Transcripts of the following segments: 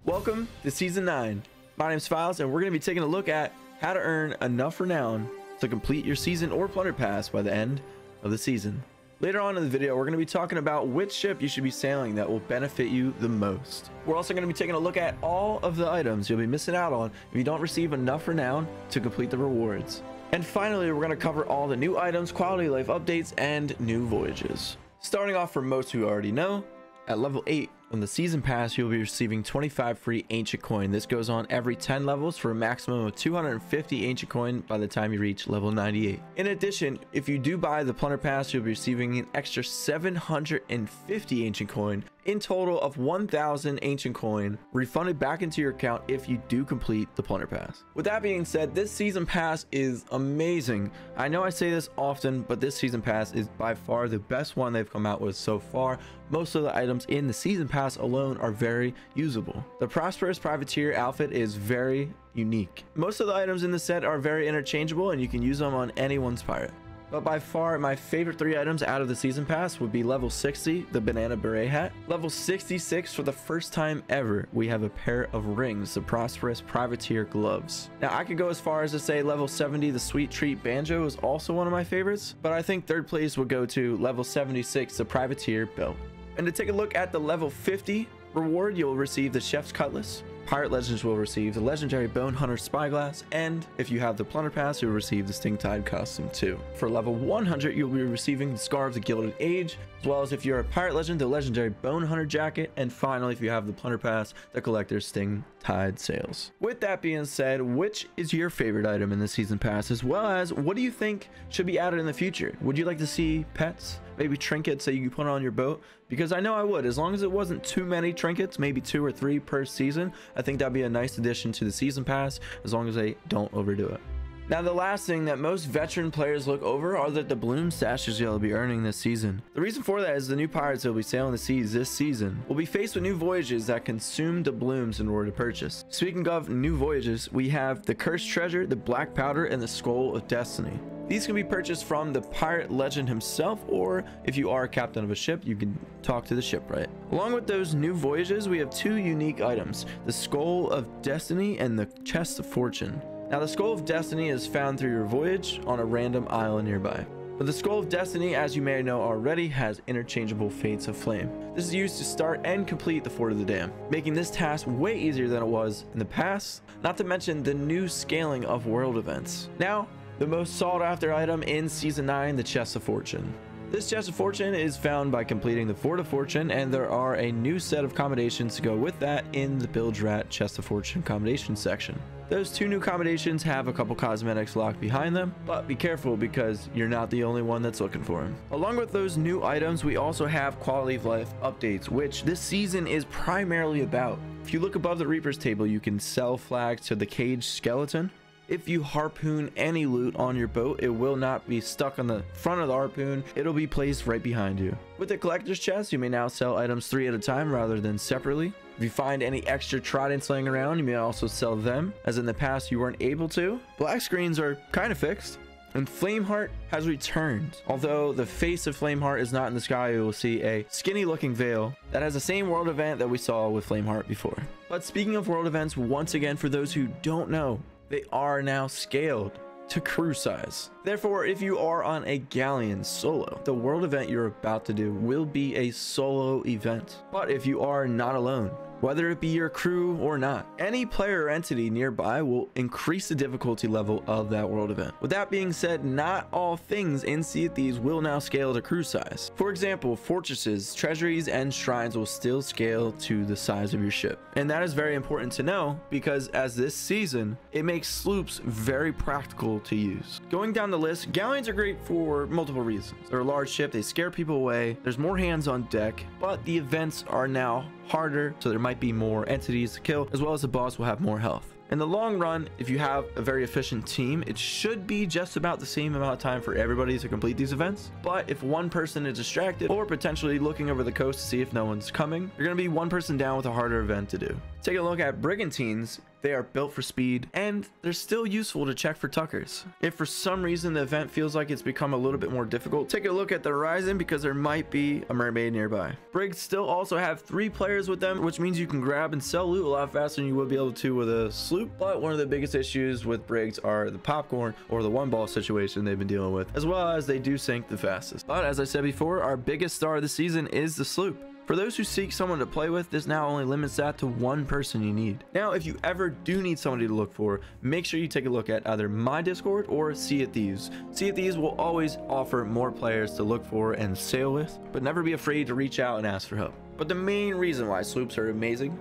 Welcome to Season 9. My name's Files, and we're going to be taking a look at how to earn enough renown to complete your season or plunder pass by the end of the season. Later on in the video, we're going to be talking about which ship you should be sailing that will benefit you the most. We're also going to be taking a look at all of the items you'll be missing out on if you don't receive enough renown to complete the rewards. And finally, we're going to cover all the new items, quality of life updates, and new voyages. Starting off for most who already know, at level 8 on the season pass, you'll be receiving 25 free ancient coin. This goes on every 10 levels for a maximum of 250 ancient coin by the time you reach level 98. In addition, if you do buy the plunder pass, you'll be receiving an extra 750 ancient coin, in total of 1,000 ancient coin refunded back into your account if you do complete the plunder pass. With that being said, this season pass is amazing. I know I say this often, but this season pass is by far the best one they've come out with so far. Most of the items in the season pass alone are very usable. The prosperous privateer outfit is very unique. Most of the items in the set are very interchangeable and you can use them on anyone's pirate. But by far, my favorite 3 items out of the season pass would be level 60, the banana beret hat. Level 66, for the first time ever, we have a pair of rings, the prosperous privateer gloves. Now, I could go as far as to say level 70, the sweet treat banjo is also one of my favorites, but I think third place would go to level 76, the privateer belt. And to take a look at the level 50 reward, you'll receive the chef's cutlass. Pirate Legends will receive the legendary Bone Hunter Spyglass, and if you have the Plunder Pass, you'll receive the Stingtide costume too. For level 100, you'll be receiving the Scar of the Gilded Age, as well as if you're a Pirate Legend, the legendary Bone Hunter Jacket, and finally, if you have the Plunder Pass, the Collector's Stingtide Sails. With that being said, which is your favorite item in the Season Pass, as well as what do you think should be added in the future? Would you like to see pets? Maybe trinkets that you can put on your boat? Because I know I would, as long as it wasn't too many trinkets, maybe 2 or 3 per season. I think that'd be a nice addition to the season pass, as long as they don't overdo it. Now, the last thing that most veteran players look over are the bloom stashes you'll be earning this season. The reason for that is the new pirates that will be sailing the seas this season will be faced with new voyages that consume doubloons in order to purchase. Speaking of new voyages, we have the Cursed Treasure, the Black Powder, and the Scroll of Destiny. These can be purchased from the pirate legend himself, or if you are a captain of a ship, you can talk to the shipwright. Along with those new voyages, we have 2 unique items, the Scroll of Destiny and the Chest of Fortune. Now, the Scroll of Destiny is found through your voyage on a random island nearby. But the Scroll of Destiny, as you may know already, has interchangeable Fates of Flame. This is used to start and complete the Fort of the Dam, making this task way easier than it was in the past, not to mention the new scaling of world events. Now, the most sought after item in Season 9, the Chest of Fortune. This Chest of Fortune is found by completing the Fort of Fortune, and there are a new set of accommodations to go with that in the Bilge Rat Chest of Fortune accommodation section. Those 2 new accommodations have a couple cosmetics locked behind them, but be careful because you're not the only one that's looking for them. Along with those new items, we also have quality of life updates, which this season is primarily about. If you look above the Reaper's table, you can sell flags to the caged skeleton. If you harpoon any loot on your boat, it will not be stuck on the front of the harpoon. It'll be placed right behind you. With the collector's chest, you may now sell items 3 at a time rather than separately. If you find any extra tridents laying around, you may also sell them, as in the past you weren't able to. Black screens are kind of fixed, and Flameheart has returned. Although the face of Flameheart is not in the sky, you will see a skinny looking veil that has the same world event that we saw with Flameheart before. But speaking of world events, once again, for those who don't know, they are now scaled to crew size. Therefore, if you are on a galleon solo, the world event you're about to do will be a solo event. But if you are not alone, whether it be your crew or not, any player or entity nearby will increase the difficulty level of that world event. With that being said, not all things in Sea of Thieves will now scale to crew size. For example, fortresses, treasuries, and shrines will still scale to the size of your ship. And that is very important to know because as this season, it makes sloops very practical to use. Going down the list, galleons are great for multiple reasons. They're a large ship, they scare people away, there's more hands on deck, but the events are now harder, so there might be more entities to kill, as well as the boss will have more health. In the long run, if you have a very efficient team, it should be just about the same amount of time for everybody to complete these events. But if one person is distracted or potentially looking over the coast to see if no one's coming, you're going to be one person down with a harder event to do. Take a look at brigantines. They are built for speed, and they're still useful to check for tuckers. If for some reason the event feels like it's become a little bit more difficult, take a look at the horizon because there might be a mermaid nearby. Brigs still also have 3 players with them, which means you can grab and sell loot a lot faster than you would be able to with a sloop. But one of the biggest issues with brigs are the popcorn or the one ball situation they've been dealing with, as well as they do sink the fastest. But as I said before, our biggest star of the season is the sloop. For those who seek someone to play with, this now only limits that to 1 person you need. Now, if you ever do need somebody to look for, make sure you take a look at either my Discord or Sea of Thieves. Sea of Thieves will always offer more players to look for and sail with, but never be afraid to reach out and ask for help. But the main reason why sloops are amazing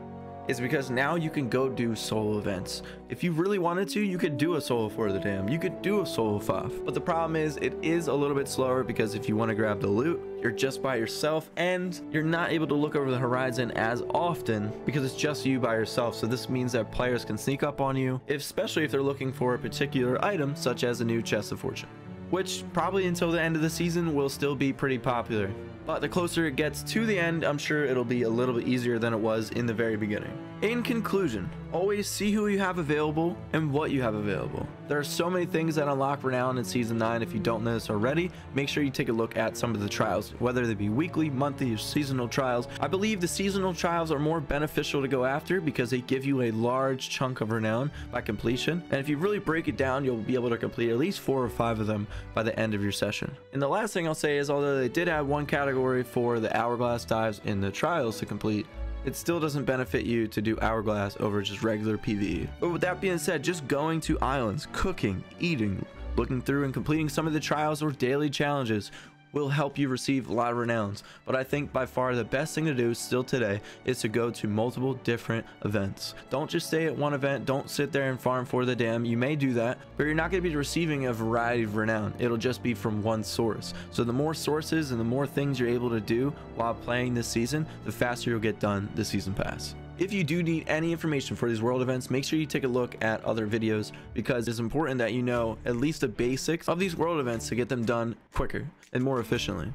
is because now you can go do solo events. If you really wanted to, you could do a solo for the dam, you could do a solo FOF. But the problem is it is a little bit slower because if you want to grab the loot, you're just by yourself and you're not able to look over the horizon as often because it's just you by yourself. So this means that players can sneak up on you, especially if they're looking for a particular item such as a new chest of fortune, which probably until the end of the season will still be pretty popular. But the closer it gets to the end, I'm sure it'll be a little bit easier than it was in the very beginning. In conclusion, always see who you have available and what you have available. There are so many things that unlock Renown in Season 9. If you don't know this already, make sure you take a look at some of the trials, whether they be weekly, monthly, or seasonal trials. I believe the seasonal trials are more beneficial to go after because they give you a large chunk of Renown by completion. And if you really break it down, you'll be able to complete at least 4 or 5 of them by the end of your session. And the last thing I'll say is, although they did have one category for the hourglass dives in the trials to complete, it still doesn't benefit you to do hourglass over just regular PvE. But with that being said, just going to islands, cooking, eating, looking through and completing some of the trials or daily challenges will help you receive a lot of renowns. But I think by far the best thing to do still today is to go to multiple different events. Don't just stay at one event. Don't sit there and farm for the dam. You may do that, but you're not going to be receiving a variety of renown. It'll just be from one source. So the more sources and the more things you're able to do while playing this season, the faster you'll get done the season pass. If you do need any information for these world events, make sure you take a look at other videos because it's important that you know at least the basics of these world events to get them done quicker and more efficiently.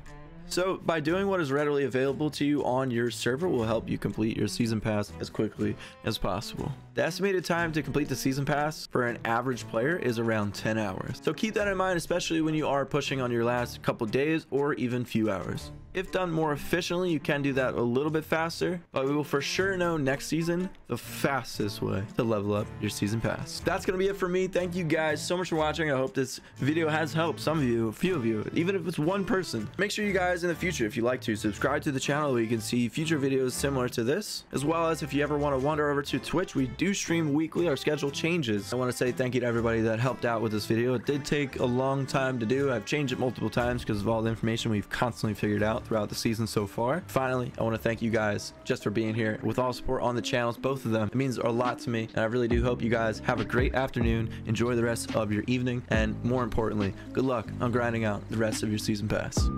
So by doing what is readily available to you on your server will help you complete your season pass as quickly as possible. The estimated time to complete the season pass for an average player is around 10 hours. So keep that in mind, especially when you are pushing on your last couple days or even few hours. If done more efficiently, you can do that a little bit faster, but we will for sure know next season the fastest way to level up your season pass. That's going to be it for me. Thank you guys so much for watching. I hope this video has helped some of you, a few of you, even if it's one person. Make sure you guys in the future, if you like to, subscribe to the channel where you can see future videos similar to this, as well as if you ever want to wander over to Twitch, we do stream weekly. Our schedule changes. I want to say thank you to everybody that helped out with this video. It did take a long time to do. I've changed it multiple times because of all the information we've constantly figured out throughout the season so far. Finally, I want to thank you guys just for being here with all support on the channels, both of them. It means a lot to me, and I really do hope you guys have a great afternoon, enjoy the rest of your evening, and more importantly, good luck on grinding out the rest of your season pass.